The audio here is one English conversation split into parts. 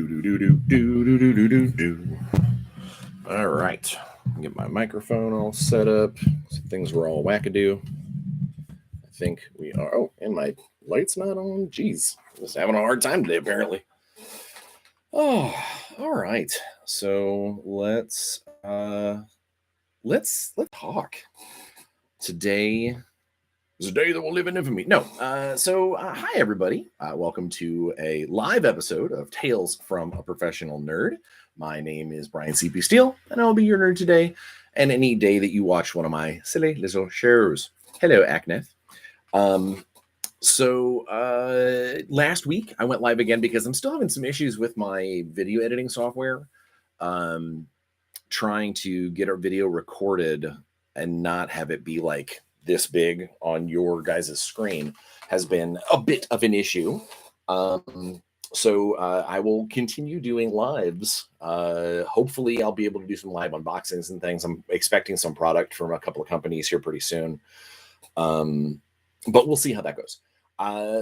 Do. All right. Get my microphone all set up. So things were all wackadoo. I think we are. Oh, and my light's not on. Jeez. Just having a hard time today, apparently. Oh, all right. So let's talk. Today is a day that will live in infamy. No. Hi everybody. Welcome to a live episode of Tales from a Professional Nerd. My name is Bryan CP Steele, and I'll be your nerd today, and any day that you watch one of my silly little shows. Hello, Akneth. Last week I went live again because I'm still having some issues with my video editing software. Trying to get our video recorded and not have it be like this big on your guys' screen has been a bit of an issue. I will continue doing lives. Hopefully I'll be able to do some live unboxings and things. I'm expecting some product from a couple of companies here pretty soon. But we'll see how that goes.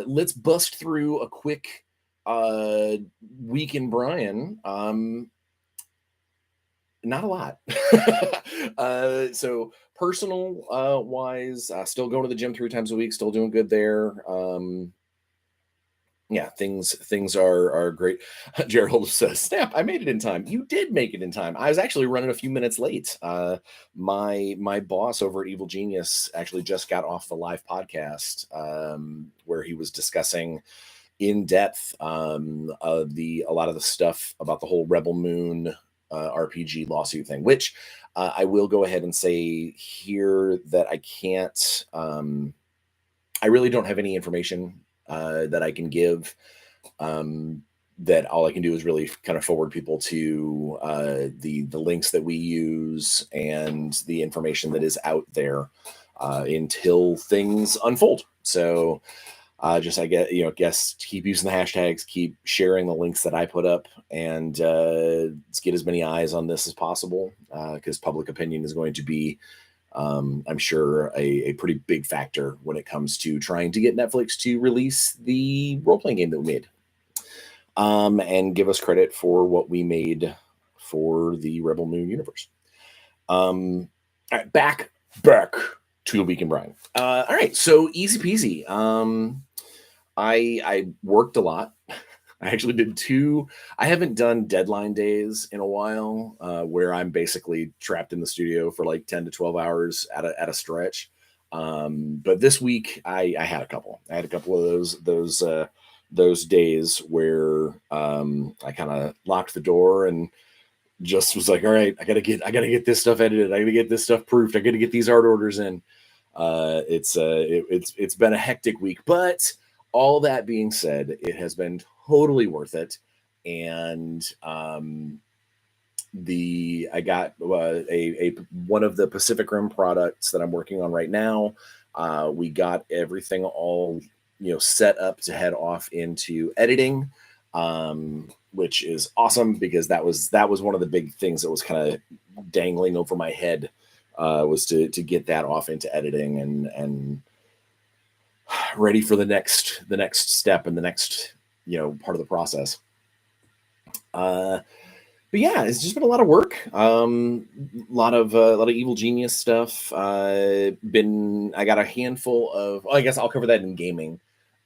Let's bust through a quick week in Bryan. Not a lot. So personal wise, still going to the gym 3 times a week, still doing good there. Yeah, things are great. Gerald says, "Snap! I made it in time." You did make it in time. I was actually running a few minutes late. My boss over at Evil Genius actually just got off the live podcast where he was discussing in depth a lot of the stuff about the whole Rebel Moon RPG lawsuit thing, which I will go ahead and say here that I can't. I really don't have any information that I can give. That all I can do is really kind of forward people to the links that we use and the information that is out there until things unfold. So guess keep using the hashtags, keep sharing the links that I put up, and let's get as many eyes on this as possible because public opinion is going to be I'm sure a pretty big factor when it comes to trying to get Netflix to release the role-playing game that we made and give us credit for what we made for the Rebel Moon universe. All right, back to the week in Bryan. All right, so easy peasy. I worked a lot. I actually did 2. I haven't done deadline days in a while, where I'm basically trapped in the studio for like 10 to 12 hours at a stretch. But this week I had a couple. I had a couple of those days where I kind of locked the door and just was like, all right, I gotta get this stuff edited. I gotta get this stuff proofed. I gotta get these art orders in. It's been a hectic week, but all that being said, it has been totally worth it. And I got one of the Pacific Rim products that I'm working on right now. We got everything all set up to head off into editing, which is awesome because that was one of the big things that was kind of dangling over my head, was to get that off into editing and ready for the next step and the next part of the process. But yeah, it's just been a lot of work. A lot of Evil Genius stuff. I got a handful of. I guess I'll cover that in gaming.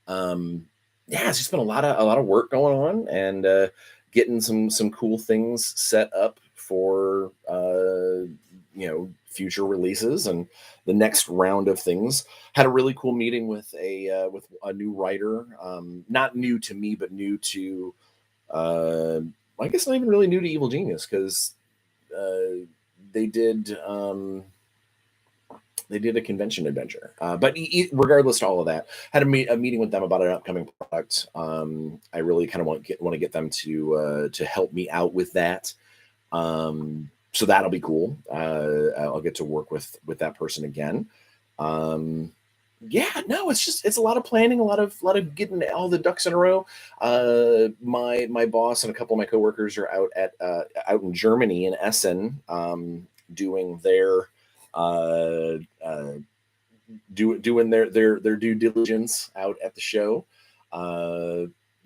Yeah, it's just been a lot of work going on and getting some cool things set up for future releases and the next round of things. Had a really cool meeting with a new writer, not new to me, but new to I guess not even really new to Evil Genius because they did a convention adventure. But regardless to all of that, had a meeting with them about an upcoming product. I really kind of want to get them to help me out with that. So that'll be cool. I'll get to work with that person again. Yeah, no, it's a lot of planning, a lot of getting all the ducks in a row. My boss and a couple of my coworkers are out in Germany in Essen, doing their doing their due diligence out at the show.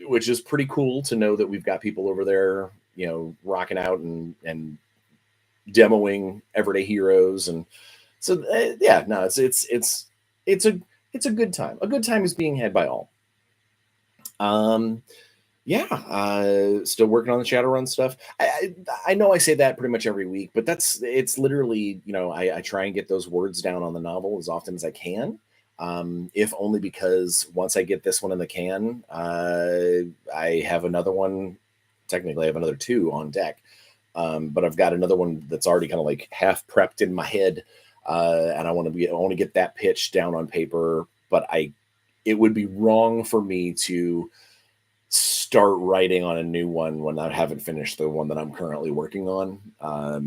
which is pretty cool to know that we've got people over there, rocking out and demoing everyday heroes. And so yeah, no, it's a it's a good time. A good time is being had by all. Um, yeah, still working on the Shadowrun stuff. I know I say that pretty much every week, but it's literally, I try and get those words down on the novel as often as I can. If only because once I get this one in the can, I have another one. Technically, I have another two on deck, but I've got another one that's already kind of like half prepped in my head, and I want to get that pitch down on paper. But it would be wrong for me to start writing on a new one when I haven't finished the one that I'm currently working on. I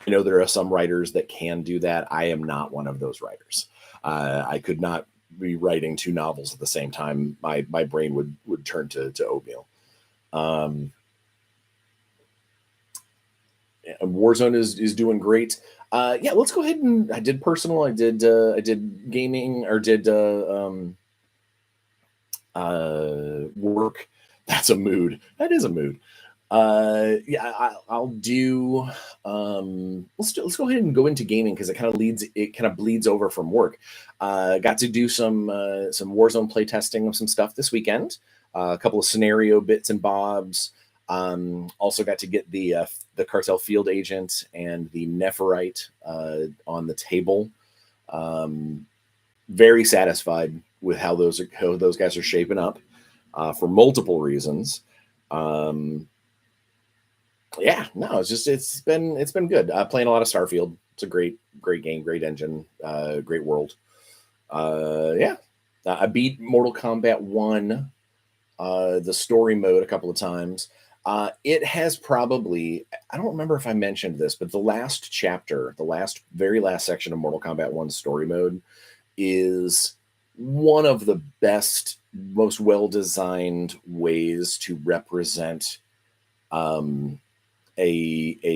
know there are some writers that can do that. I am not one of those writers. I could not be writing two novels at the same time. My brain would turn to oatmeal. Warzone is doing great. Yeah, let's go ahead and I did personal. I did gaming, or did work. That's a mood. That is a mood. Yeah, I'll do. Let's go ahead and go into gaming because it kind of bleeds over from work. Got to do some Warzone play testing of some stuff this weekend. A couple of scenario bits and bobs. Also got to get the cartel field agent and the Nephirite on the table. Very satisfied with how those guys are shaping up for multiple reasons. Yeah, no, it's been good. Playing a lot of Starfield. It's a great game, great engine, great world. Yeah, I beat Mortal Kombat 1, the story mode, a couple of times. It has probably, I don't remember if I mentioned this, but the last chapter, very last section of Mortal Kombat 1 story mode is one of the best, most well-designed ways to represent a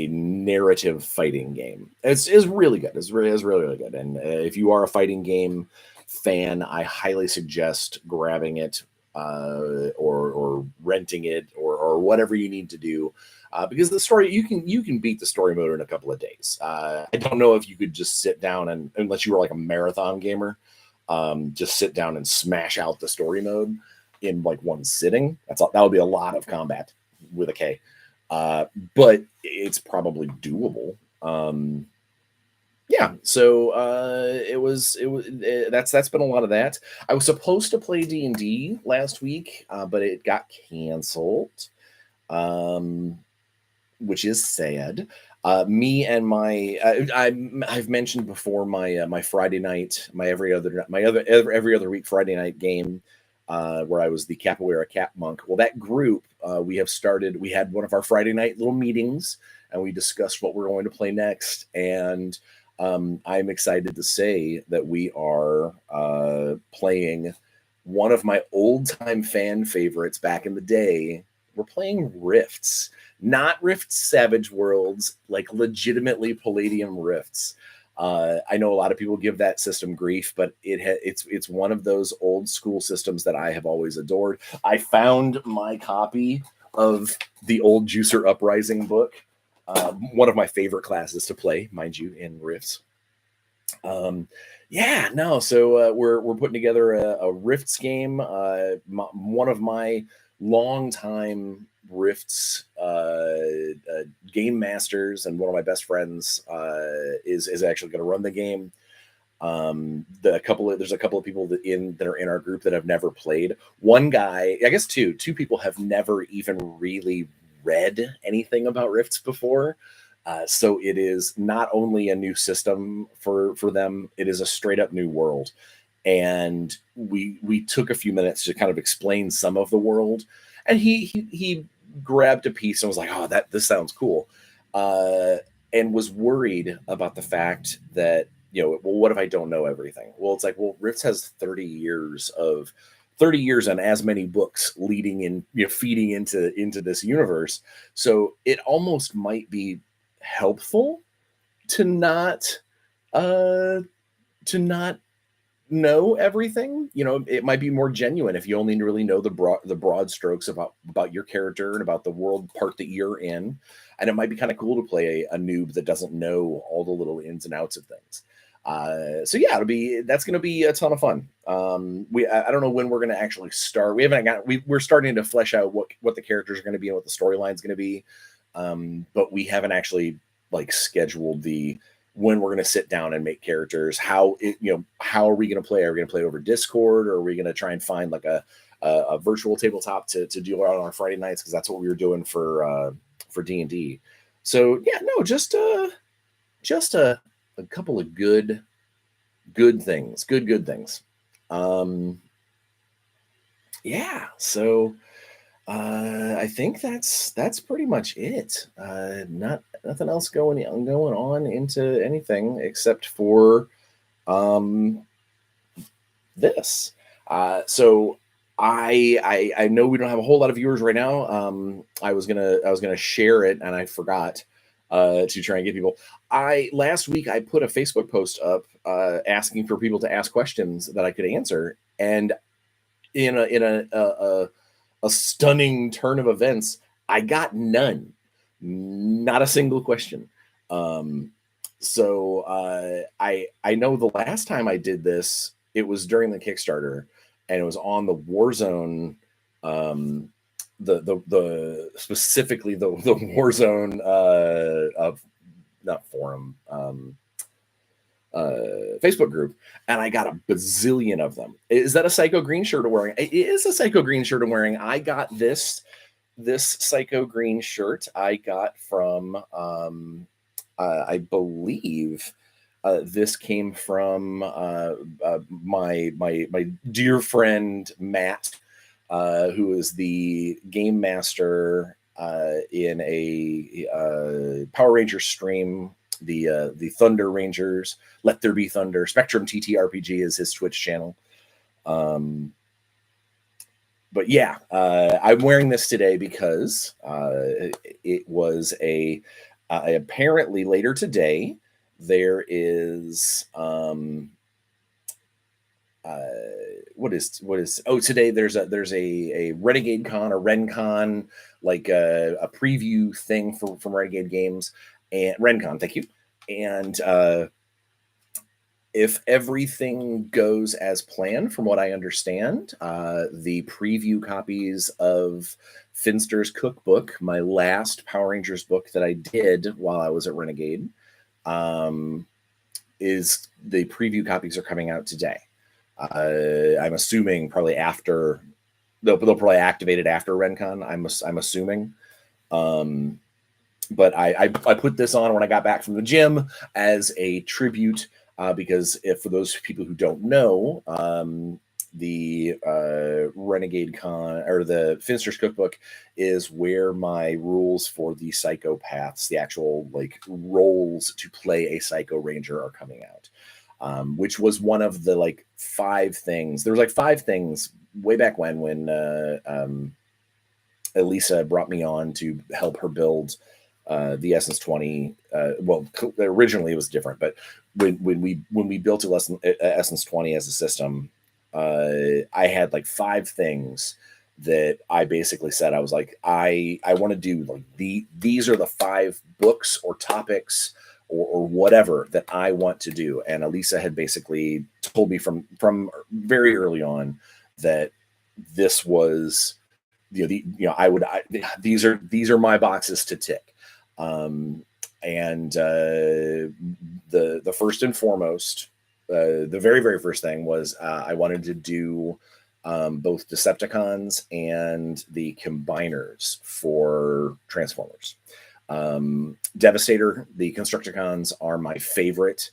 narrative fighting game. It's really good. It's really good. And if you are a fighting game fan, I highly suggest grabbing it or renting it or whatever you need to do. Because the story, you can beat the story mode in a couple of days. I don't know if you could just sit down and, unless you were like a marathon gamer, just sit down and smash out the story mode in like one sitting. That would be a lot of combat with a K. But it's probably doable. Yeah, so that's been a lot of that. I was supposed to play D&D last week, but it got canceled, which is sad. Me and I've mentioned before my Friday night, every other week Friday night game, where I was the Capoeira Cat Monk. Well, that group, we had one of our Friday night little meetings, and we discussed what we're going to play next. And I'm excited to say that we are playing one of my old time fan favorites back in the day. We're playing Rifts, not Rifts Savage Worlds, like legitimately Palladium Rifts. I know a lot of people give that system grief, but it's one of those old school systems that I have always adored. I found my copy of the old Juicer Uprising book, one of my favorite classes to play, mind you, in Rifts. Yeah, no, so we're putting together a Rifts game. One of my longtime Rifts game masters and one of my best friends is actually going to run the game. There's a couple of people that are in our group that have never played. One guy, I guess two people have never even really read anything about Rifts before. So it is not only a new system for them, it is a straight up new world. And we took a few minutes to kind of explain some of the world, and he grabbed a piece and was like, "Oh, this sounds cool," and was worried about the fact that, well, what if I don't know everything? Well, it's like, well, Rifts has 30 years and as many books leading in, feeding into this universe. So it almost might be helpful to not know everything. You know, it might be more genuine if you only really know the broad strokes about your character and about the world part that you're in. And it might be kind of cool to play a noob that doesn't know all the little ins and outs of things. So yeah, that's going to be a ton of fun. I don't know when we're going to actually start. We're starting to flesh out what the characters are going to be and what the storyline is going to be. But we haven't actually like scheduled the when we're going to sit down and make characters. How are we going to play? Are we going to play over Discord, or are we going to try and find like a virtual tabletop to do it on our Friday nights, because that's what we were doing for D&D. So yeah, no, just a couple of good things, good things. Yeah, so I think that's pretty much it. Nothing else going on into anything except for this. So I know we don't have a whole lot of viewers right now. I was gonna share it and I forgot to try and get people. Last week I put a Facebook post up asking for people to ask questions that I could answer, and in a stunning turn of events, I got none, not a single question. So I know the last time I did this, it was during the Kickstarter, and it was on the Warzone, the specifically the Warzone of not forum, Facebook group, and I got a bazillion of them. Is that a Psycho Green shirt I'm wearing? It is a Psycho Green shirt I'm wearing. I got this Psycho Green shirt I got from I believe this came from my dear friend Matt, who is the game master in a Power Rangers stream, the Thunder Rangers, Let There Be Thunder. Spectrum TTRPG is his Twitch channel. But yeah, I'm wearing this today because it was apparently later today there is today there's a Renegade Con or RenCon, like a preview thing from Renegade Games and RenCon, thank you. And if everything goes as planned, from what I understand, the preview copies of Finster's Cookbook, my last Power Rangers book that I did while I was at Renegade, is the preview copies are coming out today. I'm assuming probably after they'll probably activate it after RenCon. I'm assuming. But I put this on when I got back from the gym as a tribute. Because for those people who don't know, the Renegade Con or the Finster's Cookbook is where my rules for the psychopaths, the actual like roles to play a Psycho Ranger, are coming out. Which was one of the like 5 things. There was like 5 things way back when Elisa brought me on to help her build the Essence 20. Well, originally it was different, but when we built Essence 20 as a system, I had like 5 things that I basically said, I was like, I want to do like these are the 5 books or topics or whatever that I want to do. And Elisa had basically told me from very early on that this was, these are my boxes to tick. And the first and foremost, the very, very first thing was I wanted to do both Decepticons and the combiners for Transformers. Devastator, the Constructicons are my favorite.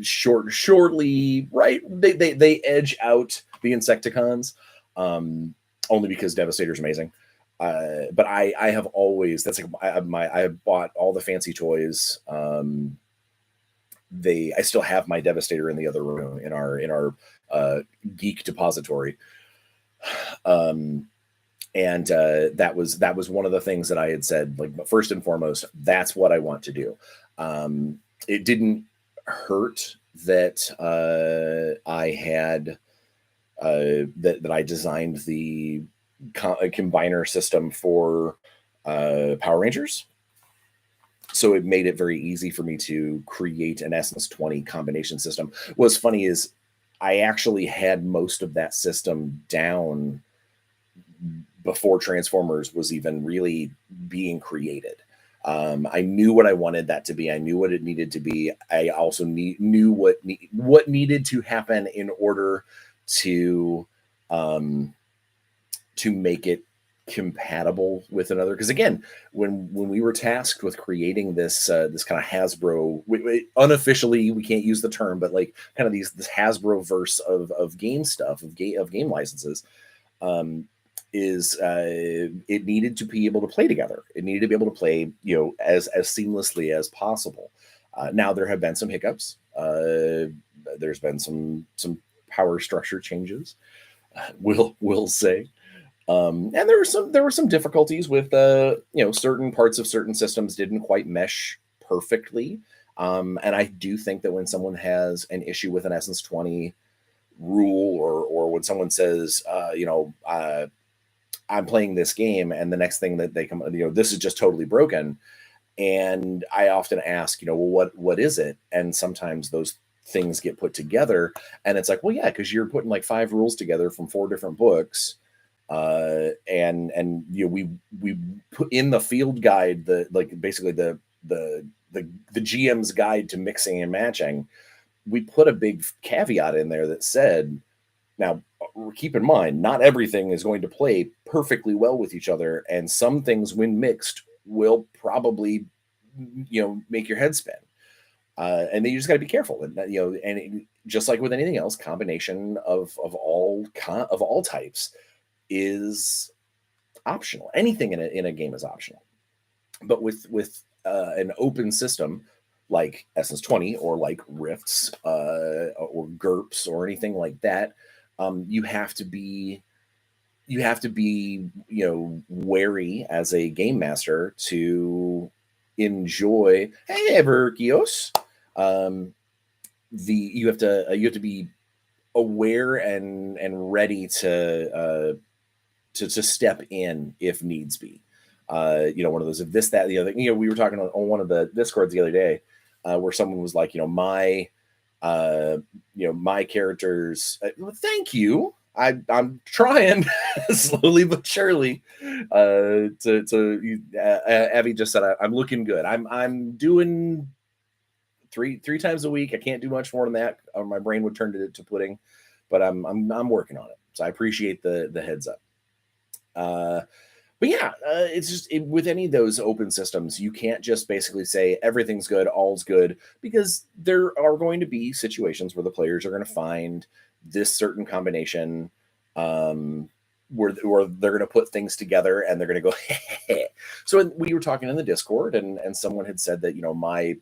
Shortly, right? They edge out the Insecticons, only because Devastator is amazing. But I have always, that's like I have bought all the fancy toys. I still have my Devastator in the other room in our geek depository. And that was one of the things that I had said, like, first and foremost, that's what I want to do. It didn't hurt that I had that I designed the combiner system for Power Rangers. So it made it very easy for me to create an Essence 20 combination system. What's funny is I actually had most of that system down before Transformers was even really being created. I knew what I wanted that to be. I knew what it needed to be. I also knew what needed to happen in order to um, to make it compatible with another. Because again, when we were tasked with creating this kind of Hasbro, unofficially we can't use the term, but like kind of this Hasbro verse of game stuff of game licenses. Um, is it needed to be able to play together. It needed to be able to play, as seamlessly as possible. Now there have been some hiccups. There's been some power structure changes. We'll say, and there were some difficulties with certain parts of certain systems didn't quite mesh perfectly. And I do think that when someone has an issue with an Essence 20 rule, or when someone says, I'm playing this game, and the next thing that they come, this is just totally broken. And I often ask, well, what is it? And sometimes those things get put together, and it's like, well, yeah, because you're putting like 5 rules together from 4 different books, and we put in the field guide, basically the GM's guide to mixing and matching. We put a big caveat in there that said, now, keep in mind, not everything is going to play perfectly well with each other, and some things, when mixed, will probably, make your head spin. And then you just got to be careful, and just like with anything else, combination of all types is optional. Anything in a game is optional, but with an open system like Essence 20 or like Rifts or GURPS or anything like that. You have to be wary as a game master to enjoy. Hey, Everkios. You have to be aware and ready to step in if needs be. One of those, if this, that, the other. We were talking on one of the Discords the other day, where someone was like, my characters. Thank you. I'm trying slowly but surely. Abby just said I'm looking good. I'm doing three times a week. I can't do much more than that, or my brain would turn to pudding. But I'm working on it. So I appreciate the heads up. But yeah, it's just with any of those open systems, you can't just basically say everything's good, all's good, because there are going to be situations where the players are going to find this certain combination, where they're going to put things together and they're going to go. So we were talking in the Discord, and someone had said that my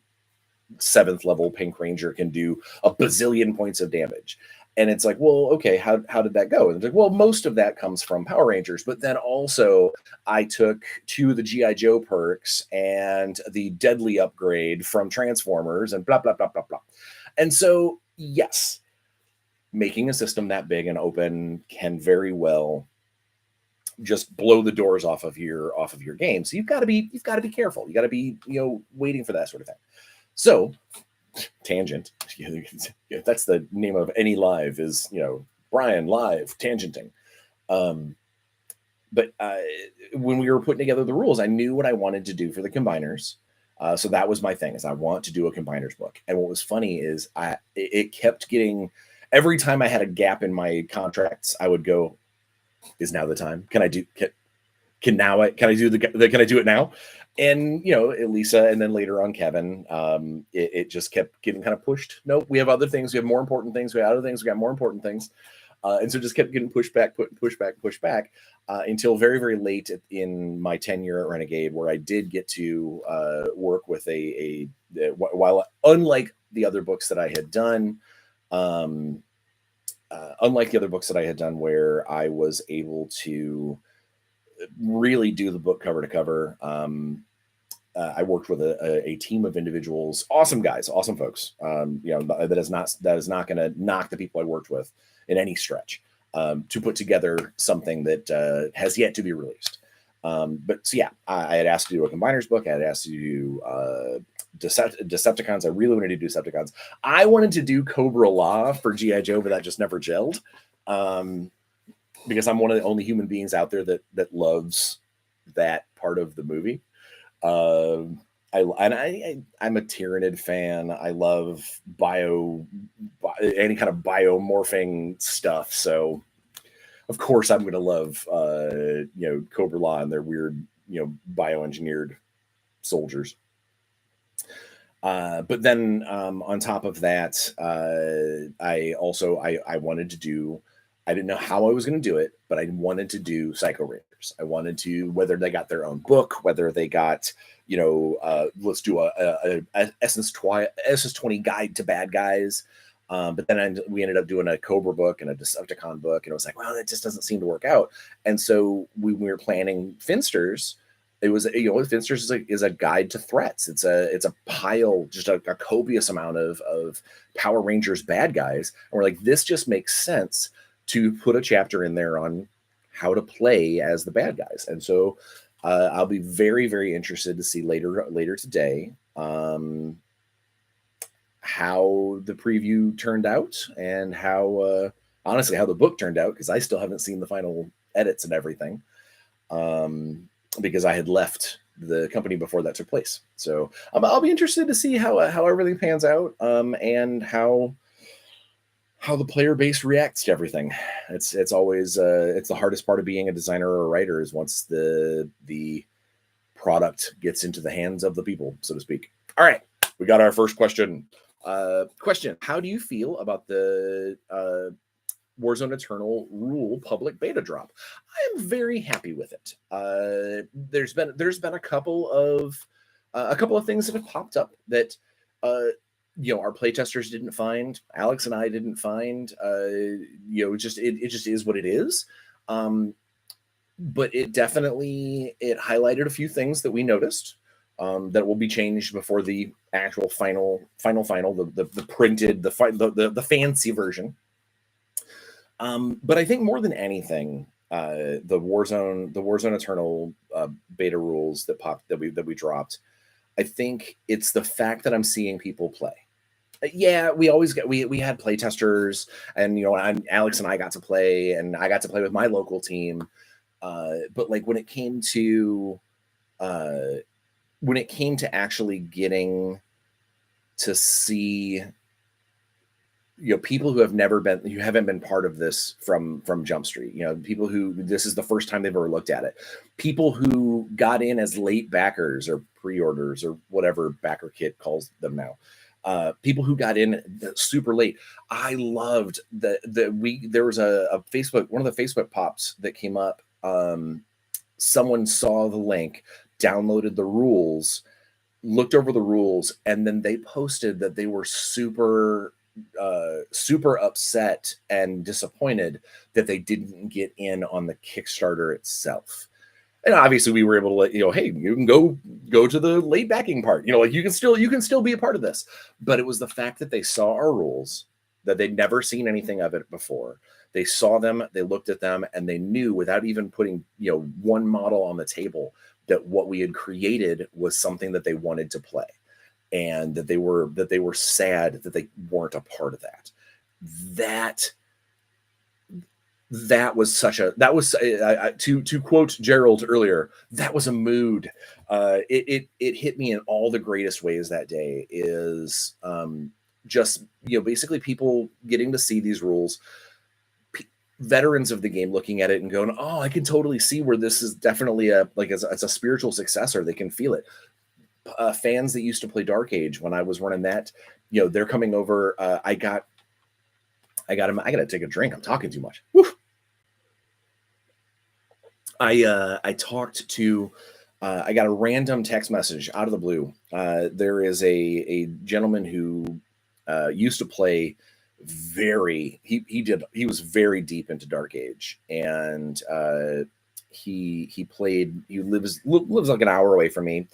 7th level Pink Ranger can do a bazillion points of damage. And it's like, well, okay, how did that go? And it's like, well, most of that comes from Power Rangers, but then also I took 2 of the G.I. Joe perks and the deadly upgrade from Transformers and blah, blah, blah, blah, blah. And so, yes, making a system that big and open can very well just blow the doors off of your game. So you've got to be careful. You got to be, waiting for that sort of thing. So, tangent. That's the name of any live, is Bryan live tangenting. But when we were putting together the rules, I knew what I wanted to do for the combiners. So that was my thing, is I want to do a combiners book. And what was funny is it kept getting, every time I had a gap in my contracts, I would go, is now the time? Can I do it now? And Elisa, and then later on Kevin, it just kept getting kind of pushed. Nope, we have other things. We have more important things. We have other things. We got more important things. And so just kept getting pushed back, until very, very late in my tenure at Renegade, where I did get to work with while unlike the other books that I had done, where I was able to really do the book cover to cover. I worked with a team of individuals, awesome guys, awesome folks. That is not going to knock the people I worked with in any stretch, to put together something that has yet to be released. But so yeah, I had asked to do a combiners book. I had asked to do Decepticons. I really wanted to do Decepticons. I wanted to do Cobra Law for G.I. Joe, but that just never gelled. Because I'm one of the only human beings out there that loves that part of the movie. I'm a Tyranid fan. I love any kind of biomorphing stuff. So of course I'm going to love, Cobra Law and their weird, bioengineered soldiers. But then on top of that, I wanted to do, I didn't know how I was going to do it, but I wanted to do Psycho Rangers. I wanted to, whether they got their own book, whether they got, let's do a SS20 guide to bad guys. But then we ended up doing a Cobra book and a Decepticon book, and it was like, well, that just doesn't seem to work out. And so when we were planning Finsters, it was, Finsters is a guide to threats. It's a pile, just a copious amount of Power Rangers bad guys. And we're like, this just makes sense to put a chapter in there on how to play as the bad guys. And so I'll be very, very interested to see later today how the preview turned out, and how honestly how the book turned out, because I still haven't seen the final edits and everything, because I had left the company before that took place. So I'll be interested to see how everything pans out, and how the player base reacts to everything. It's always it's the hardest part of being a designer or a writer, is once the product gets into the hands of the people, so to speak. All right, we got our first question. How do you feel about the Warzone Eternal rule public beta drop? I am very happy with it. There's been a couple of things that have popped up that our playtesters didn't find, Alex and I didn't find. It just is what it is. But it definitely highlighted a few things that we noticed that will be changed before the actual final, the printed, the fancy version. But I think more than anything, the Warzone Eternal beta rules that we dropped, I think it's the fact that I'm seeing people play. Yeah, we had playtesters, and Alex and I got to play, and I got to play with my local team. But like when it came to actually getting to see people who haven't been part of this from Jump Street, people who this is the first time they've ever looked at it, people who got in as late backers or pre-orders or whatever backer kit calls them now, people who got in super late. I loved there was a Facebook, one of the Facebook pops that came up. Someone saw the link, downloaded the rules, looked over the rules, and then they posted that they were super upset and disappointed that they didn't get in on the Kickstarter itself. And obviously we were able to let, hey, you can go to the late backing part, you can still be a part of this. But it was the fact that they saw our rules, that they'd never seen anything of it before. They saw them, they looked at them, and they knew, without even putting, one model on the table, that what we had created was something that they wanted to play, and that they were sad that they weren't a part of that. That was to quote Gerald earlier, that was a mood. It hit me in all the greatest ways that day. Is just basically people getting to see these rules, veterans of the game looking at it and going, oh, I can totally see where this is definitely it's a spiritual successor. They can feel it. Fans that used to play Dark Age when I was running that, they're coming over. I got to take a drink. I'm talking too much. Woo. I talked to, I got a random text message out of the blue. There is a gentleman who used to play he was very deep into Dark Age, and he lives like an hour away from me,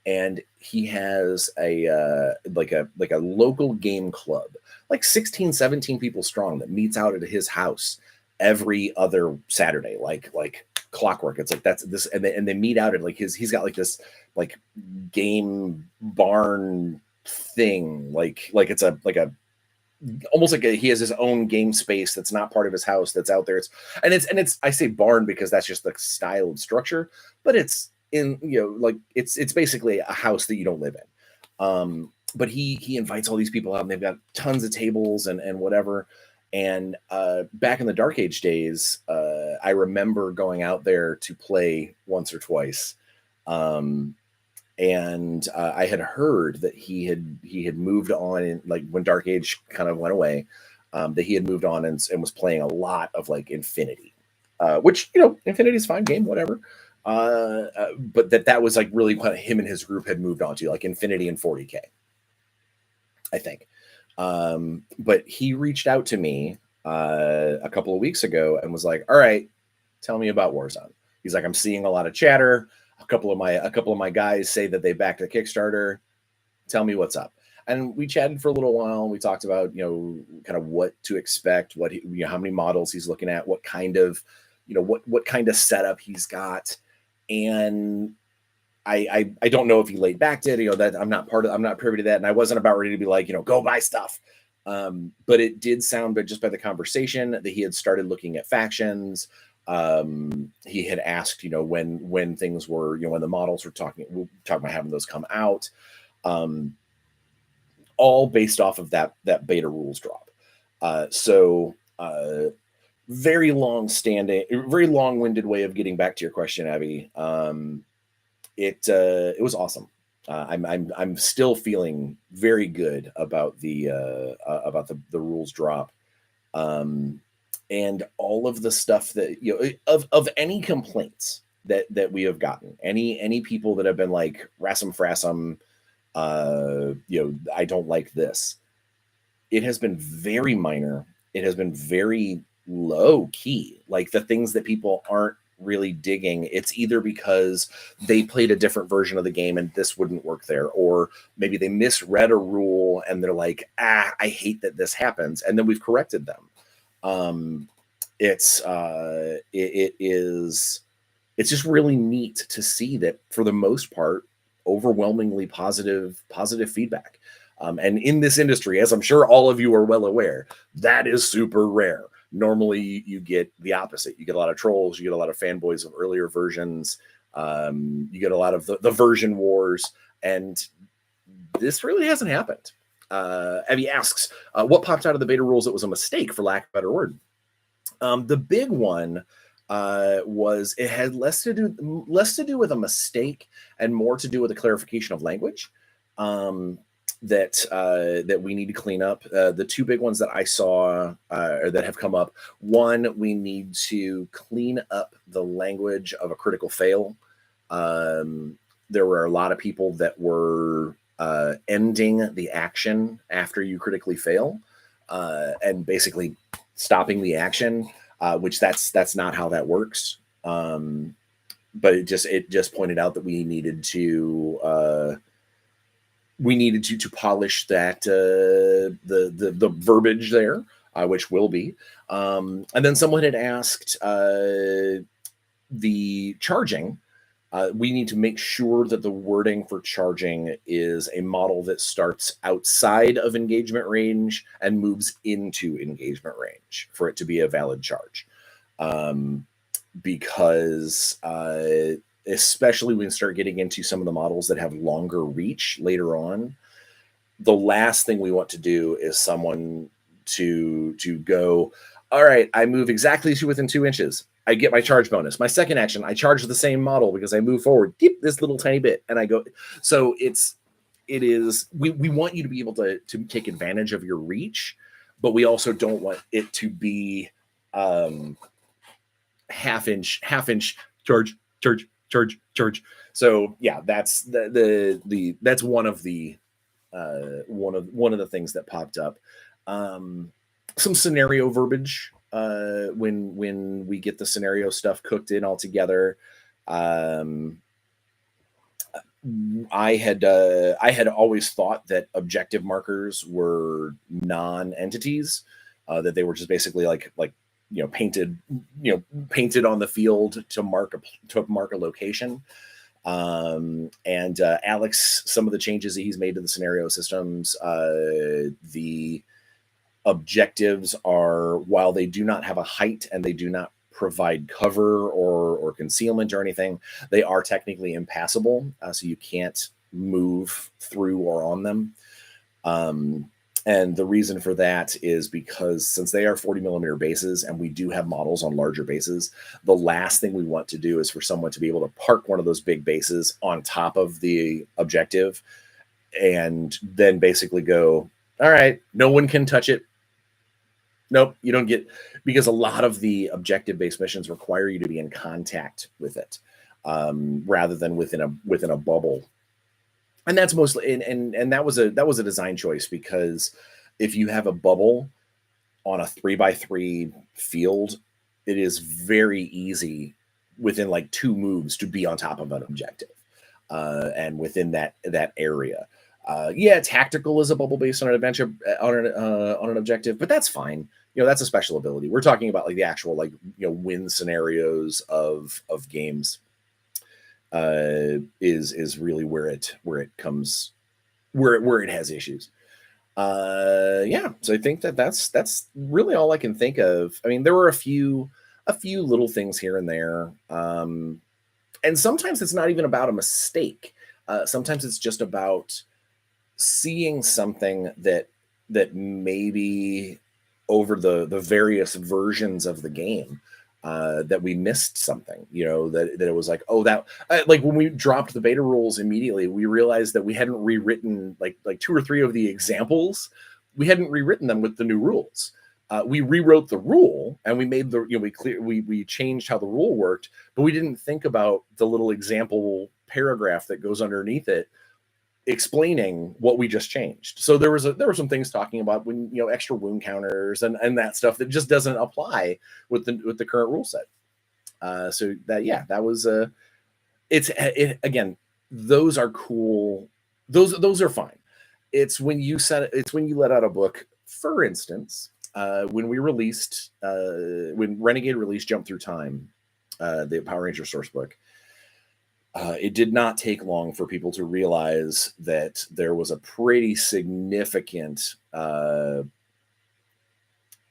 and he has a local game club, like 16, 17 people strong, that meets out at his house every other Saturday, like clockwork. It's like that's this, and they meet out at like he's got like this like game barn thing, like it's a like a almost like he has his own game space that's not part of his house that's out there. It's I say barn because that's just the style of structure, but it's in like it's basically a house that you don't live in. But he invites all these people out, and they've got tons of tables and whatever. And back in the Dark Age days, I remember going out there to play once or twice. And I had heard that he had moved on, and like when Dark Age kind of went away, that he had moved on and was playing a lot of like Infinity, which Infinity's fine game, whatever. But that was like really what him and his group had moved on to, like Infinity and 40K, I think. But he reached out to me a couple of weeks ago and was like, "All right, tell me about Warzone." He's like, "I'm seeing a lot of chatter. A couple of my guys say that they backed the Kickstarter. Tell me what's up." And we chatted for a little while. We talked about kind of what to expect, what how many models he's looking at, what kind of what kind of setup he's got. And I don't know if he laid backed it. That I'm not privy to that, and I wasn't about ready to be like go buy stuff. But it did sound, but just by the conversation, that he had started looking at factions. He had asked, when things were, when the models were talking about having those come out, all based off of that beta rules drop. Very long-winded way of getting back to your question, Abby. It was awesome. I'm still feeling very good about the rules drop. And all of the stuff that of any complaints that we have gotten, any people that have been like Rassam Frassam, I don't like this. It has been very minor. It has been very low key. Like the things that people aren't really digging, it's either because they played a different version of the game and this wouldn't work there, or maybe they misread a rule and they're like, I hate that this happens, and then we've corrected them. It's just really neat to see that for the most part, overwhelmingly positive feedback. And in this industry, as I'm sure all of you are well aware, that is super rare. Normally you get the opposite. You get a lot of trolls, you get a lot of fanboys of earlier versions, you get a lot of the version wars, and this really hasn't happened. Abby asks, what popped out of the beta rules that was a mistake, for lack of a better word? The big one was it had less to do with a mistake and more to do with a clarification of language that we need to clean up. The two big ones that I saw or that have come up: one, we need to clean up the language of a critical fail. There were a lot of people that were ending the action after you critically fail, and basically stopping the action, which that's not how that works. But it just pointed out that we needed to polish that the verbiage there, which will be. And then someone had asked the charging. We need to make sure that the wording for charging is a model that starts outside of engagement range and moves into engagement range for it to be a valid charge. Because especially when we start getting into some of the models that have longer reach later on, the last thing we want to do is someone to go, all right, I move exactly to within 2 inches, I get my charge bonus. My second action, I charge the same model because I move forward this little tiny bit, and I go. So it is. We want you to be able to take advantage of your reach, but we also don't want it to be half inch charge. So yeah, that's that's one of the things that popped up. Some scenario verbiage when we get the scenario stuff cooked in all together. I had always thought that objective markers were non-entities, that they were just basically painted, painted on the field to mark a location. And Alex, some of the changes that he's made to the scenario systems, the objectives are, while they do not have a height and they do not provide cover or concealment or anything, they are technically impassable, so you can't move through or on them. And the reason for that is because since they are 40 millimeter bases and we do have models on larger bases, the last thing we want to do is for someone to be able to park one of those big bases on top of the objective and then basically go, all right, no one can touch it. Nope, you don't get, because a lot of the objective based missions require you to be in contact with it, rather than within a bubble. And that's mostly, and that was a design choice, because if you have a bubble on a 3x3 field, it is very easy within like 2 moves to be on top of an objective, and within that area. Yeah, tactical is a bubble based on an adventure on an objective, but that's fine. That's a special ability. We're talking about like the actual win scenarios of games. Is really where it comes, where it has issues. Yeah, so I think that's really all I can think of. I mean, there were a few little things here and there, and sometimes it's not even about a mistake. Sometimes it's just about seeing something that maybe over the various versions of the game, that we missed something, that it was like, oh, that like when we dropped the beta rules immediately, we realized that we hadn't rewritten like 2 or 3 of the examples. We hadn't rewritten them with the new rules. We rewrote the rule and we made we changed how the rule worked, but we didn't think about the little example paragraph that goes underneath it, explaining what we just changed. So there were some things talking about when extra wound counters and that stuff that just doesn't apply with the current rule set. So that was again, those are cool. Those are fine. It's when you let out a book, for instance, when we released when Renegade released Jump Through Time, the Power Ranger source book. It did not take long for people to realize that there was a pretty significant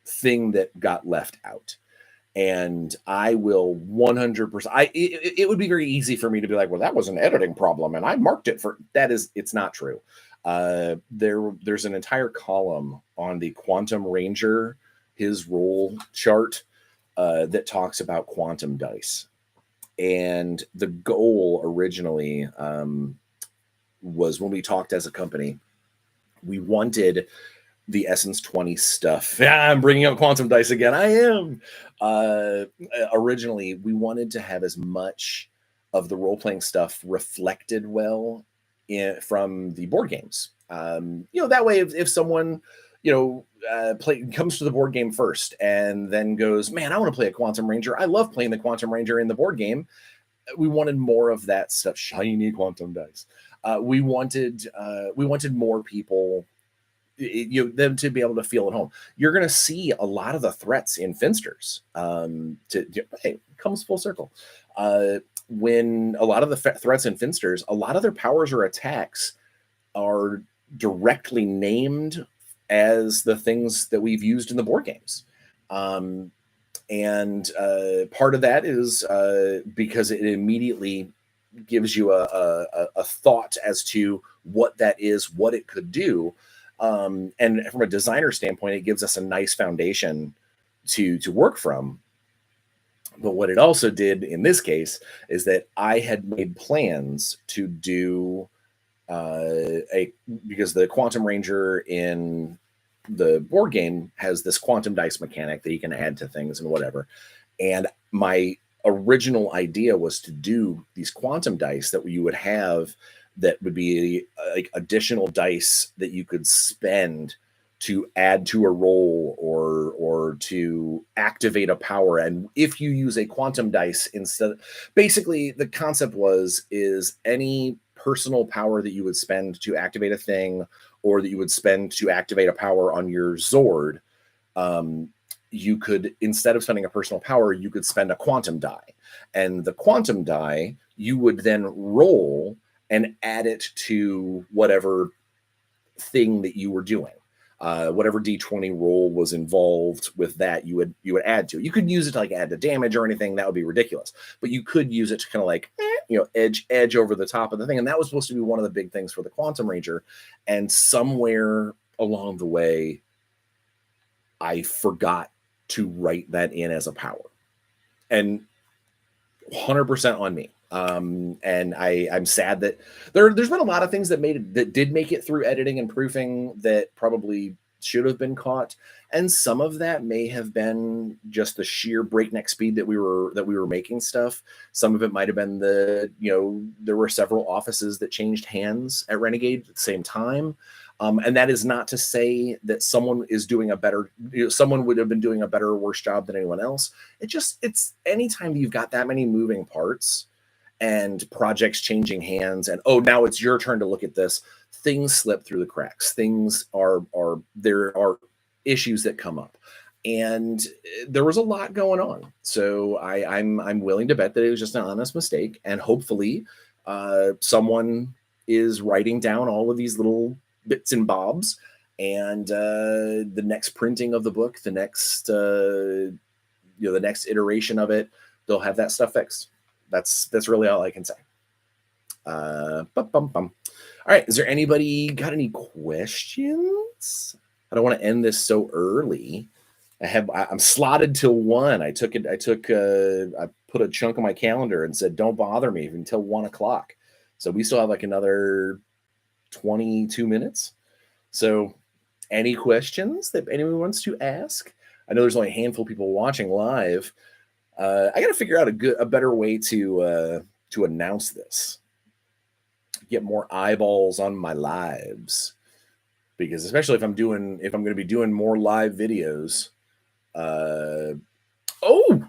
thing that got left out. And I will 100%. It would be very easy for me to be like, well, that was an editing problem, and I marked it for that. It's not true. There's an entire column on the Quantum Ranger, his role chart, that talks about quantum dice. And the goal originally was, when we talked as a company, we wanted the Essence 20 stuff. Yeah, I'm bringing up quantum dice again. I am. Originally, we wanted to have as much of the role-playing stuff reflected well from the board games. That way, if someone comes to the board game first and then goes, man, I want to play a Quantum Ranger. I love playing the Quantum Ranger in the board game. We wanted more of that stuff, shiny quantum dice. We wanted more people, them to be able to feel at home. You're going to see a lot of the threats in Finsters. Hey, it comes full circle. When a lot of the threats in Finsters, a lot of their powers or attacks are directly named as the things that we've used in the board games. And part of that is because it immediately gives you a thought as to what that is, what it could do. And from a designer standpoint, it gives us a nice foundation to work from. But what it also did in this case is that I had made plans to do because the Quantum Ranger in the board game has this quantum dice mechanic that you can add to things and whatever. And my original idea was to do these quantum dice that you would have that would be like additional dice that you could spend to add to a roll or to activate a power. And if you use a quantum dice instead, basically the concept is any personal power that you would spend to activate a thing, or that you would spend to activate a power on your Zord, you could, instead of spending a personal power, you could spend a quantum die. And the quantum die, you would then roll and add it to whatever thing that you were doing. Whatever D20 roll was involved with that, you would add to. You could use it to like add to damage or anything. That would be ridiculous. But you could use it to kind of like edge over the top of the thing. And that was supposed to be one of the big things for the Quantum Ranger. And somewhere along the way, I forgot to write that in as a power, and 100% on me. And I'm sad that there's been a lot of things that did make it through editing and proofing that probably should have been caught, and some of that may have been just the sheer breakneck speed that we were making stuff. Some of it might have been there were several offices that changed hands at Renegade at the same time. And that is not to say that someone is doing a better, someone would have been doing a better or worse job than anyone else. It's anytime you've got that many moving parts and projects changing hands and, oh, now it's your turn to look at this, things slip through the cracks. There are issues that come up. And there was a lot going on. So I'm willing to bet that it was just an honest mistake. And hopefully someone is writing down all of these little bits and bobs, and the next printing of the book, the next iteration of it, they'll have that stuff fixed. That's really all I can say. All right, is there anybody got any questions? I don't want to end this so early. I'm slotted till 1. I put a chunk of my calendar and said don't bother me until 1 o'clock. So we still have like another 22 minutes. So any questions that anyone wants to ask? I know there's only a handful of people watching live. I got to figure out a better way to announce this. Get more eyeballs on my lives, because especially if I'm going to be doing more live videos. Oh,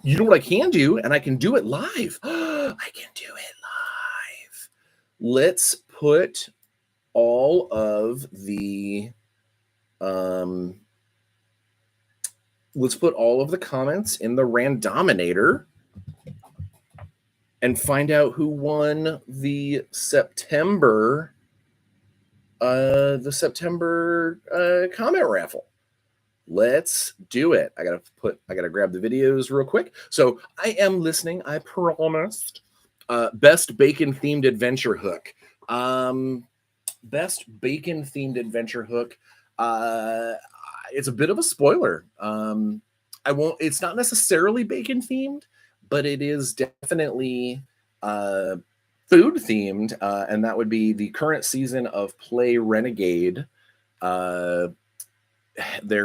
you know what I can do, and I can do it live. I can do it live. Let's put all of the comments in the randominator and find out who won the September comment raffle. Let's do it. I gotta grab the videos real quick. So I am listening, I promised. Best bacon themed adventure hook. Best bacon themed adventure hook. It's a bit of a spoiler. It's not necessarily bacon themed, but it is definitely food themed. And that would be the current season of Play Renegade. There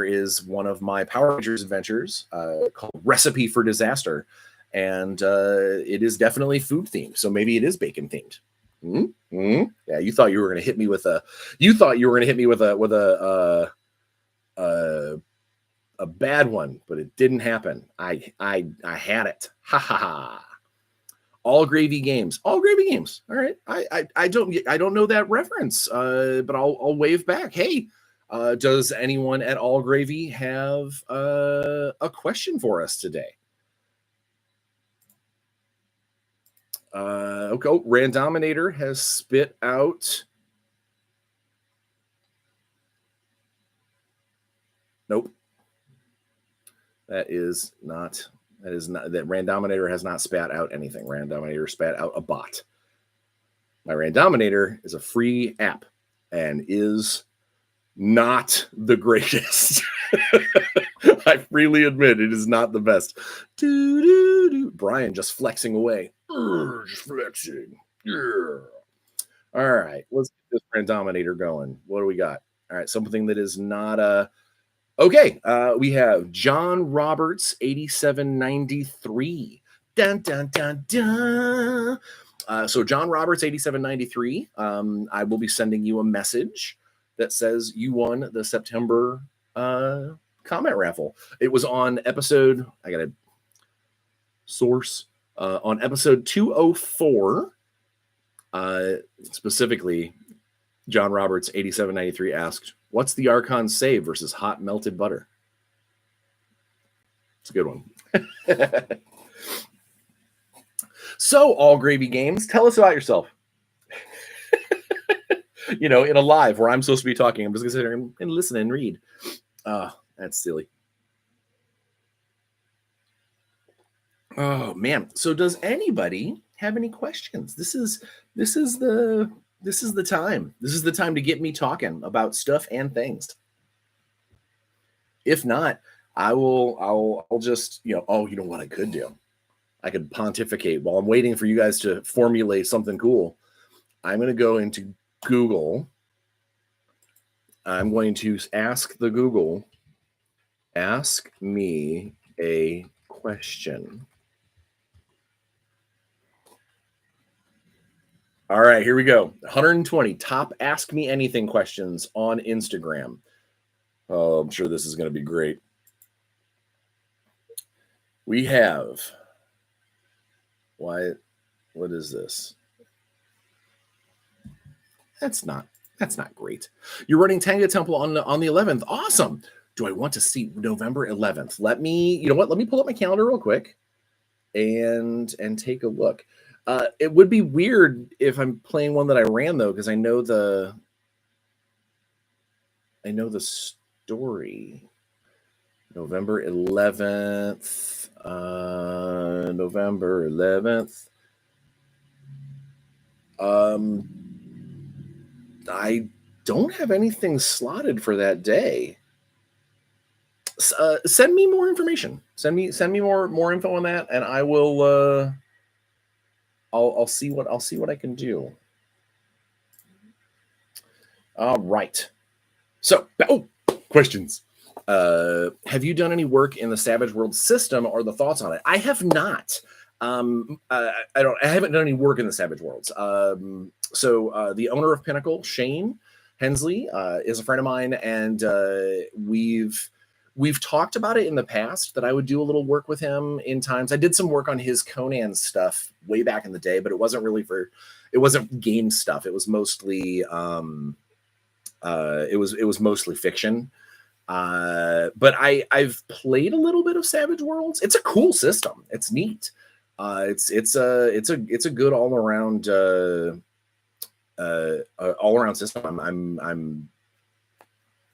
is one of my Power Rangers adventures called Recipe for Disaster. And it is definitely food themed. So maybe it is bacon themed. Mm-hmm. Yeah, you thought you were going to hit me with a bad one, but it didn't happen. I had it. Ha ha ha. All Gravy Games. All right. I don't know that reference. But I'll wave back. Hey, does anyone at All Gravy have a question for us today? Okay, Randominator has spit out. Nope. That Randominator has not spat out anything. Randominator spat out a bot. My Randominator is a free app and is not the greatest. I freely admit it is not the best. Bryan just flexing away. Just flexing. Yeah. All right, let's get this Randominator going. What do we got? All right, something that is not okay. We have John Roberts 8793. Dun dun dun dun. So John Roberts 8793. I will be sending you a message that says you won the September comment raffle. It was on episode. I got a source on episode 204. Specifically, John Roberts 8793 asked, "What's the Archon save versus hot melted butter?" It's a good one. So, All Gravy Games, tell us about yourself. In a live where I'm supposed to be talking, I'm just gonna sit here and listen and read. That's silly. Oh man. So does anybody have any questions? This is the time. This is the time to get me talking about stuff and things. If not, I'll just, you know what I could do? I could pontificate while I'm waiting for you guys to formulate something cool. I'm going to go into Google. I'm going to ask the Google, ask me a question. All right, here we go. 120 top Ask Me Anything questions on Instagram. Oh, I'm sure this is going to be great. We have, what is this? That's not great. You're running Tenga Temple on the 11th. Awesome. Do I want to see November 11th? Let me pull up my calendar real quick and take a look. It would be weird if I'm playing one that I ran though, because I know the story. November 11th. November 11th. I don't have anything slotted for that day. Send me more information. Send me more info on that, and I will. I'll see what I can do. All right. So, questions. Have you done any work in the Savage World system, or the thoughts on it? I have not. I haven't done any work in the Savage Worlds. So the owner of Pinnacle, Shane Hensley, is a friend of mine, and we've talked about it in the past that I would do a little work with him in times. I did some work on his Conan stuff way back in the day, but it wasn't game stuff. It was mostly mostly fiction. But I've played a little bit of Savage Worlds. It's a cool system. It's neat. It's a good all around system.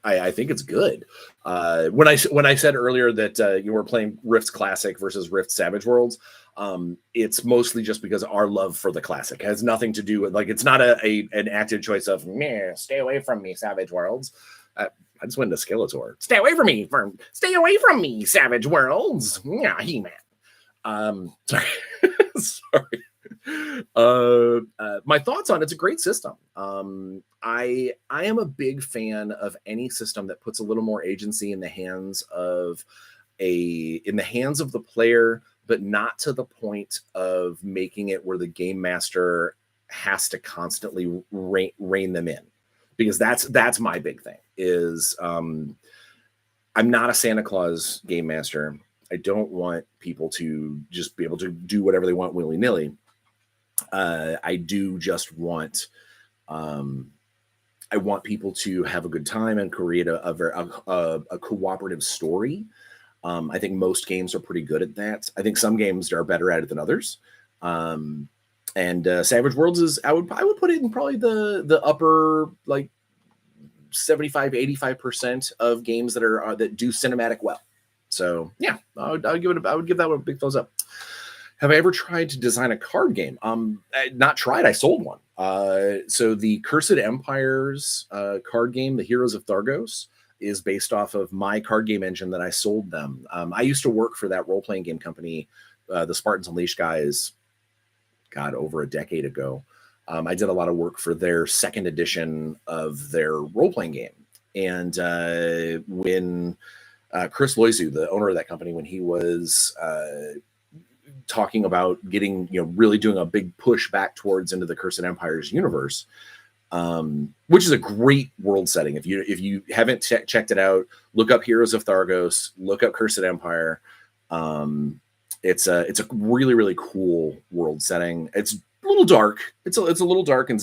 I think it's good. When I said earlier that you were playing Rift Classic versus Rift Savage Worlds, it's mostly just because our love for the classic. It has nothing to do with, like, it's not an active choice of stay away from me, Savage Worlds. I just went to Skeletor. Stay away from me, Savage Worlds. Yeah, He-Man. Sorry. My thoughts on it's a great system. I am a big fan of any system that puts a little more agency in the hands of the player, but not to the point of making it where the game master has to constantly rein them in, because that's my big thing. I'm not a Santa Claus game master. I don't want people to just be able to do whatever they want willy-nilly. I do just want, I want people to have a good time and create a cooperative story. I think most games are pretty good at that. I think some games are better at it than others. And Savage Worlds is, I would put it in probably the upper, like, 75-85% of games that do cinematic well. So yeah, I would give that one a big thumbs up. Have I ever tried to design a card game? Not tried. I sold one. So the Cursed Empires card game, the Heroes of Thargos, is based off of my card game engine that I sold them. I used to work for that role-playing game company, the Spartans Unleashed guys, over a decade ago. I did a lot of work for their second edition of their role-playing game. And when Chris Loizu, the owner of that company, when he was talking about getting, really doing a big push back towards into the Cursed Empires universe, which is a great world setting. If you haven't checked it out, look up Heroes of Thargos, look up Cursed Empire. It's a really, really cool world setting. It's little dark. It's a little dark, and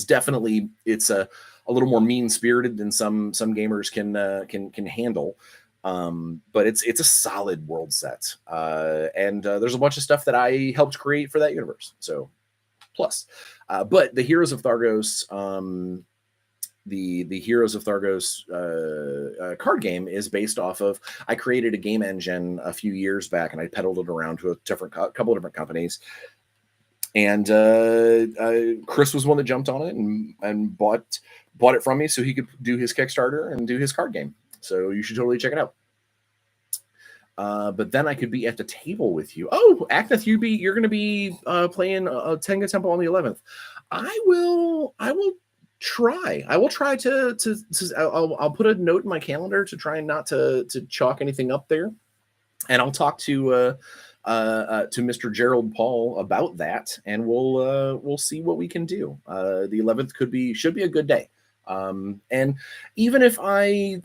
it's a little more mean spirited than some gamers can handle. But it's a solid world set, and there's a bunch of stuff that I helped create for that universe. So plus, but the Heroes of Thargos. The Heroes of Thargos card game is based off of. I created a game engine a few years back, and I peddled it around to a couple of different companies. And Chris was one that jumped on it and bought it from me so he could do his Kickstarter and do his card game. So you should totally check it out. But then I could be at the table with you. Oh, Akneth, you're going to be playing Tenga Temple on the 11th. I will try. I will try to I'll put a note in my calendar to try not to chalk anything up there, and I'll talk to Mr. Gerald Paul about that, and we'll see what we can do. The 11th should be a good day. And even if I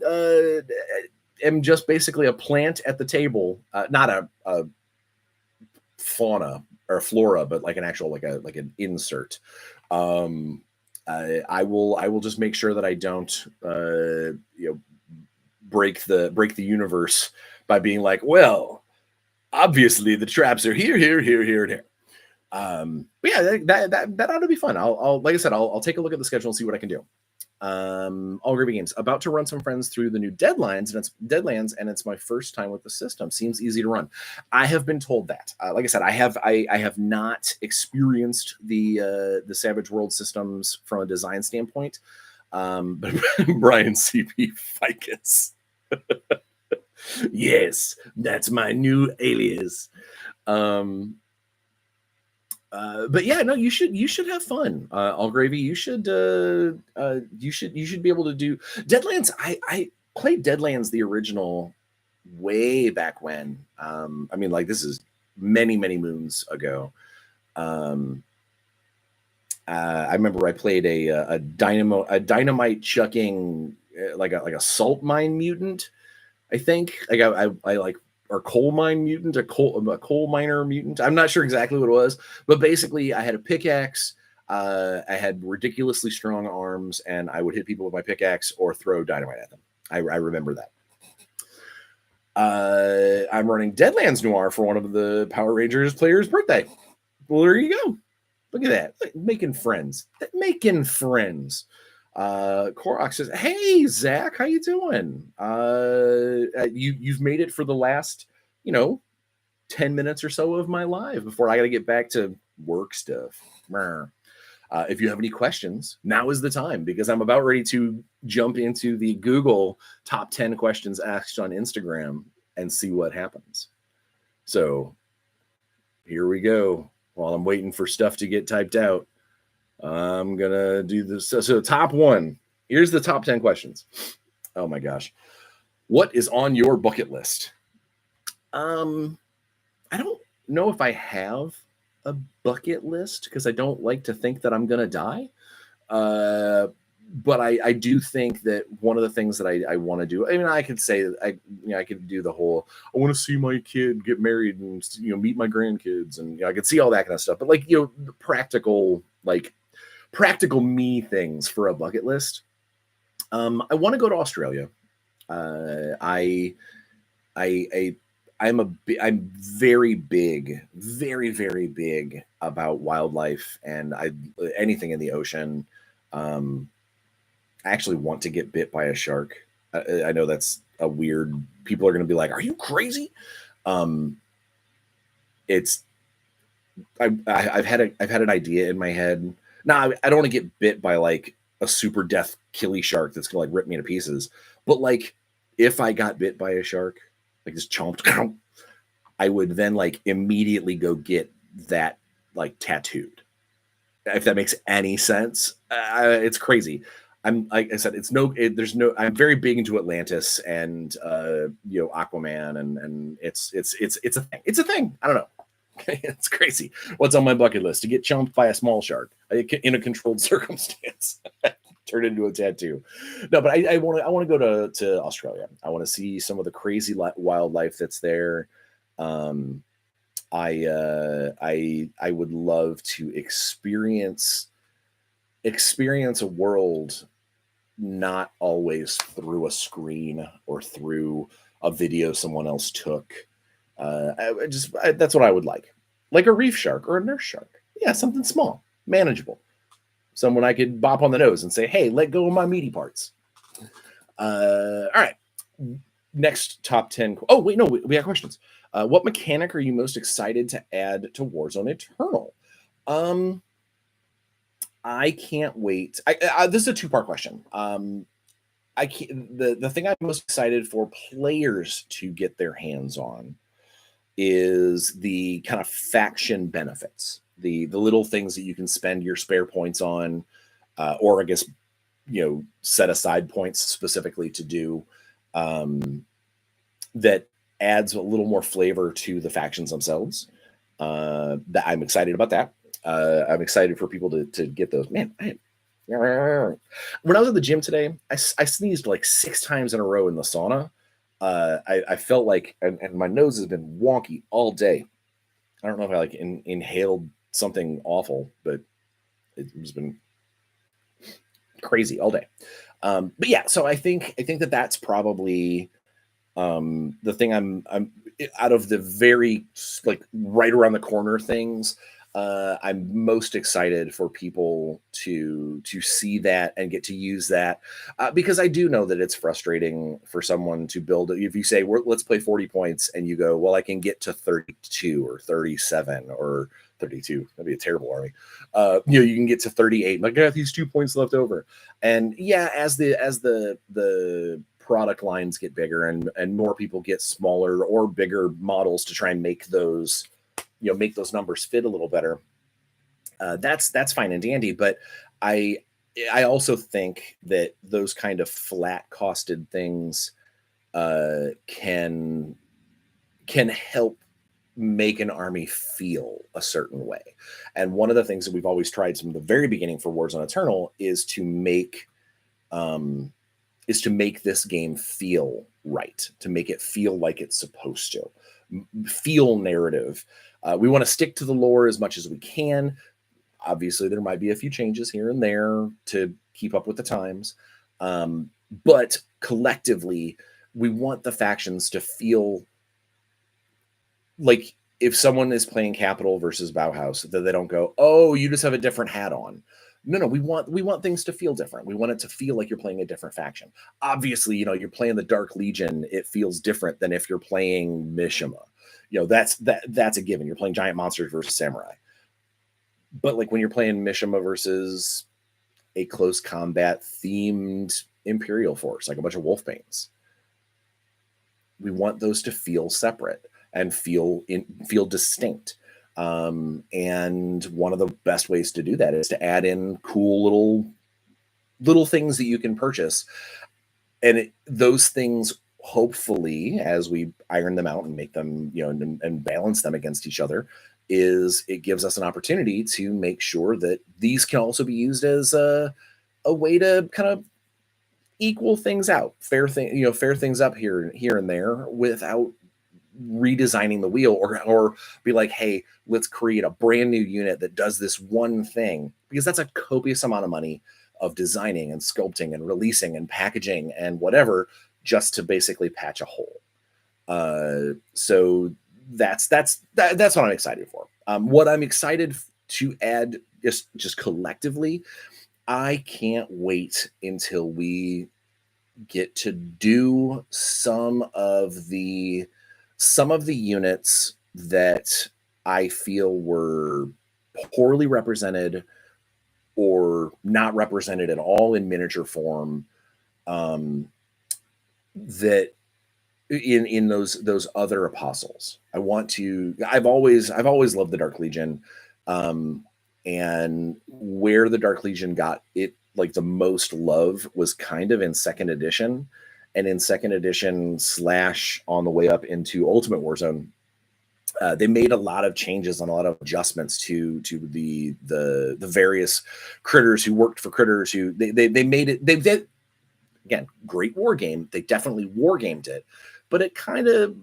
am just basically a plant at the table, not a fauna or flora, but like an actual like an insert. I will just make sure that I don't break the universe by being like, well, obviously the traps are here, and here. But yeah, that ought to be fun. I'll like I said, I'll take a look at the schedule and see what I can do. All Gravy Games about to run some friends through the new Deadlands, and it's my first time with the system. Seems easy to run. I have been told that. Like I said, I have not experienced the Savage World systems from a design standpoint. But Bryan CP Ficus. Yes, that's my new alias. But yeah, no, you should have fun. All Gravy, you should be able to do Deadlands. I played Deadlands the original way back when. I mean, like this is many moons ago. I remember I played a dynamite chucking like a salt mine mutant. I think like I like. Or coal mine mutant, a coal miner mutant. I'm not sure exactly what it was, but basically I had a pickaxe. I had ridiculously strong arms, and I would hit people with my pickaxe or throw dynamite at them. I remember that. I'm running Deadlands Noir for one of the Power Rangers players' birthday. Well, there you go. Look at that. Making friends. Korok says, "Hey Zach, how you doing? You've made it for the last 10 minutes or so of my live before I got to get back to work stuff. If you have any questions, now is the time because I'm about ready to jump into the Google top 10 questions asked on Instagram and see what happens. So here we go. While I'm waiting for stuff to get typed out, I'm gonna do this. So top one. Here's the top 10 questions. Oh my gosh. What is on your bucket list? I don't know if I have a bucket list because I don't like to think that I'm gonna die. But I do think that one of the things that I want to do. I mean, I could say I could do the whole. I want to see my kid get married and meet my grandkids, and I could see all that kind of stuff. But like the practical me things for a bucket list. I want to go to Australia. I'm very big, very big about wildlife and anything in the ocean. I actually want to get bit by a shark. I know that's a weird. People are going to be like, "Are you crazy?" I've had an idea in my head. Now I don't want to get bit by like a super death killy shark that's gonna like rip me to pieces. But like if I got bit by a shark, like just chomped, I would then like immediately go get that like tattooed. If that makes any sense, it's crazy. Like I said, I'm very big into Atlantis and Aquaman and it's a thing. It's a thing. I don't know. It's crazy. What's on my bucket list? To get chomped by a small shark in a controlled circumstance. Turn into a tattoo. No, but I want to go to Australia. I want to see some of the crazy wildlife that's there. I would love to experience a world not always through a screen or through a video someone else took. That's what I would like a reef shark or a nurse shark. Yeah, something small, manageable, someone I could bop on the nose and say, "Hey, let go of my meaty parts." All right, next top 10. Oh wait, no, we have questions. What mechanic are you most excited to add to Warzone Eternal? Um, I can't wait. This is a two-part question. I can't, the thing I'm most excited for players to get their hands on is the kind of faction benefits, the little things that you can spend your spare points on, or I guess set aside points specifically to do, that adds a little more flavor to the factions themselves. That I'm excited about that. I'm excited for people to get those. Man, when I was at the gym today, I sneezed like 6 times in a row in the sauna. I felt like, and my nose has been wonky all day. I don't know if I like inhaled something awful, but it's been crazy all day. But yeah, so I think that that's probably the thing I'm out of the very like right around the corner things. I'm most excited for people to see that and get to use that, because I do know that it's frustrating for someone to build. If you say, let's play 40 points, and you go, well, I can get to 32 or 37 or 32. That'd be a terrible army. You can get to 38. Like, I got these 2 points left over. And yeah, as the product lines get bigger and more people get smaller or bigger models to try and make those numbers fit a little better, that's fine and dandy. But I also think that those kind of flat costed things can help make an army feel a certain way. And one of the things that we've always tried from the very beginning for Warzone Eternal is to make this game feel right, to make it feel like it's supposed to feel narrative. We want to stick to the lore as much as we can. Obviously, there might be a few changes here and there to keep up with the times. But collectively, we want the factions to feel like, if someone is playing Capital versus Bauhaus, that they don't go, "Oh, you just have a different hat on." No, we want things to feel different. We want it to feel like you're playing a different faction. Obviously, you're playing the Dark Legion. It feels different than if you're playing Mishima. That's a given. You're playing giant monsters versus samurai. But like when you're playing Mishima versus a close combat themed Imperial force, like a bunch of Wolfbanes, we want those to feel separate and feel distinct. And one of the best ways to do that is to add in cool little things that you can purchase. And those things, hopefully, as we iron them out and make them, and balance them against each other, it gives us an opportunity to make sure that these can also be used as a way to kind of equal things out, fair things up here and there, without redesigning the wheel, or be like, hey, let's create a brand new unit that does this one thing, because that's a copious amount of money of designing and sculpting and releasing and packaging and whatever, just to basically patch a hole. So that's what I'm excited for. What I'm excited to add, just collectively, I can't wait until we get to do some of the units that I feel were poorly represented or not represented at all in miniature form, that in those other apostles. I've always loved the Dark Legion, and where the Dark Legion got it like the most love was kind of in second edition, and in second edition / on the way up into Ultimate Warzone. They made a lot of changes and a lot of adjustments to the various critters who worked for critters they made it. They did, again, great war game. They definitely war gamed it, but it kind of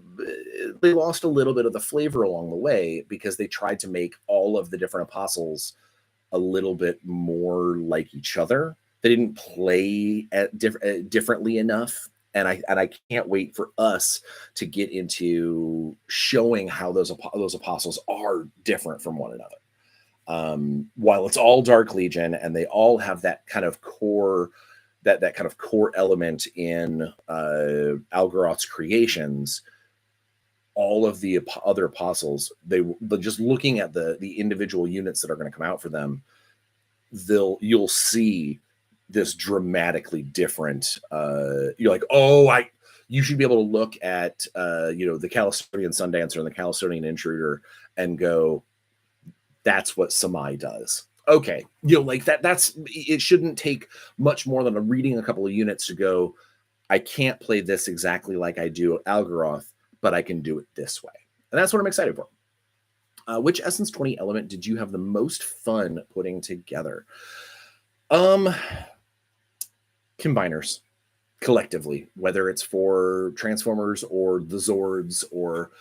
they lost a little bit of the flavor along the way because they tried to make all of the different apostles a little bit more like each other. They didn't play differently enough, and I can't wait for us to get into showing how those apostles are different from one another. While it's all Dark Legion and they all have that kind of core that kind of core element in Algaroth's creations, all of the other apostles, but just looking at the individual units that are going to come out for them, you'll see this dramatically different. You're like, oh, you should be able to look at the Calistonian Sundancer and the Calistonian Intruder and go, that's what Samai does. Okay, like that's it. Shouldn't take much more than reading a couple of units to go, I can't play this exactly like I do Algaroth, but I can do it this way. And that's what I'm excited for. Which Essence 20 element did you have the most fun putting together? Combiners, collectively, whether it's for Transformers or the Zords or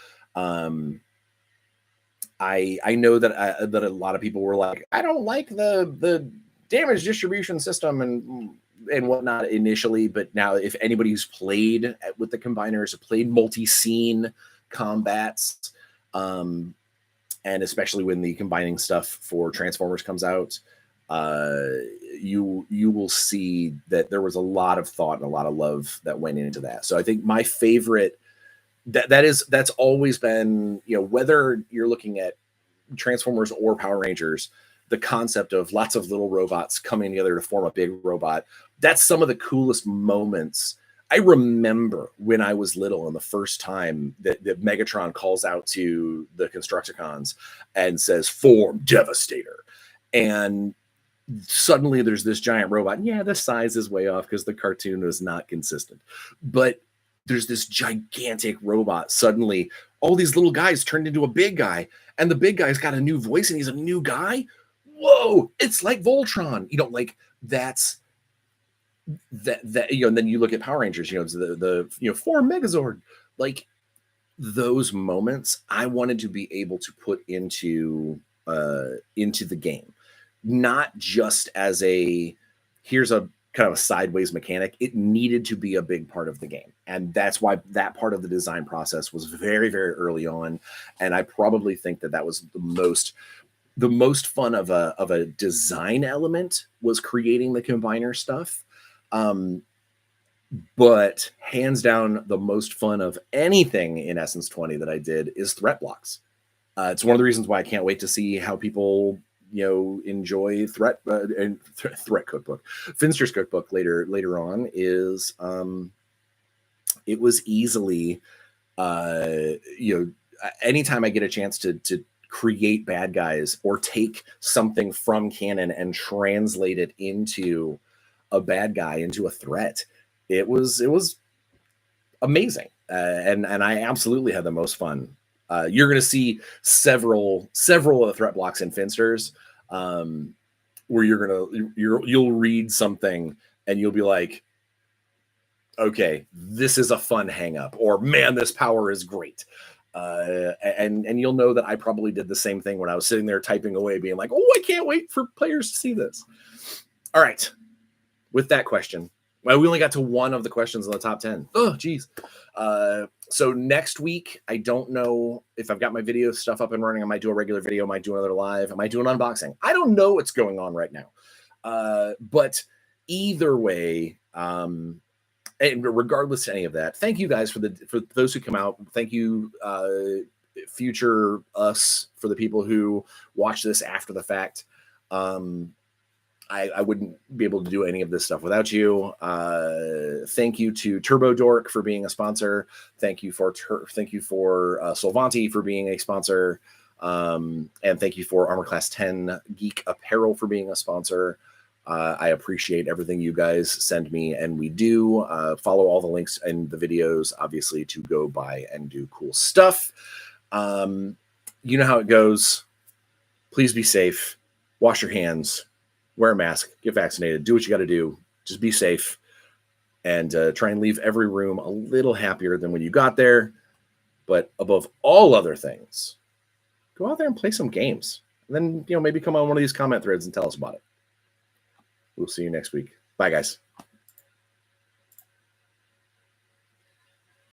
I know that that a lot of people were like, I don't like the damage distribution system and whatnot initially, but now if anybody who's played with the combiners, played multi-scene combats, and especially when the combining stuff for Transformers comes out, you will see that there was a lot of thought and a lot of love that went into that. So I think my favorite that's always been, whether you're looking at Transformers or Power Rangers, the concept of lots of little robots coming together to form a big robot. That's some of the coolest moments. I remember when I was little and the first time that Megatron calls out to the Constructicons and says, "Form Devastator." And suddenly there's this giant robot. Yeah, the size is way off because the cartoon was not consistent. But there's this gigantic robot. Suddenly, all these little guys turned into a big guy, and the big guy's got a new voice and he's a new guy. Whoa, it's like Voltron. Like that's that and then you look at Power Rangers, the Form Megazord. Like those moments I wanted to be able to put into the game, not just as here's a kind of a sideways mechanic. It needed to be a big part of the game, and that's why that part of the design process was very, very early on. And I probably think that was the most fun of a design element was creating the combiner stuff. But hands down, the most fun of anything in Essence 20 that I did is threat blocks. It's one of the reasons why I can't wait to see how people enjoy threat cookbook. Finster's cookbook later on is it was easily anytime I get a chance to create bad guys or take something from canon and translate it into a bad guy, into a threat, it was amazing. And I absolutely had the most fun. You're going to see several of the threat blocks in Finsters, where you'll read something and you'll be like, okay, this is a fun hang up, or man, this power is great. And you'll know that I probably did the same thing when I was sitting there typing away, being like, oh, I can't wait for players to see this. All right. With that question, well, we only got to one of the questions in the top 10. Oh, geez. So next week, I don't know if I've got my video stuff up and running. I might do a regular video, might do another live, I might do an unboxing. I don't know what's going on right now. But either way, and regardless of any of that, thank you guys for those who come out. Thank you, future us, for the people who watch this after the fact. I wouldn't be able to do any of this stuff without you. Thank you to Turbo Dork for being a sponsor. Thank you for Solvanti for being a sponsor. And thank you for Armor Class 10 Geek Apparel for being a sponsor. I appreciate everything you guys send me, and we do. Follow all the links in the videos, obviously, to go buy and do cool stuff. You know how it goes. Please be safe. Wash your hands. Wear a mask. Get vaccinated. Do what you got to do. Just be safe. and try and leave every room a little happier than when you got there. But above all other things, go out there and play some games. And then, maybe come on one of these comment threads and tell us about it. We'll see you next week. Bye, guys.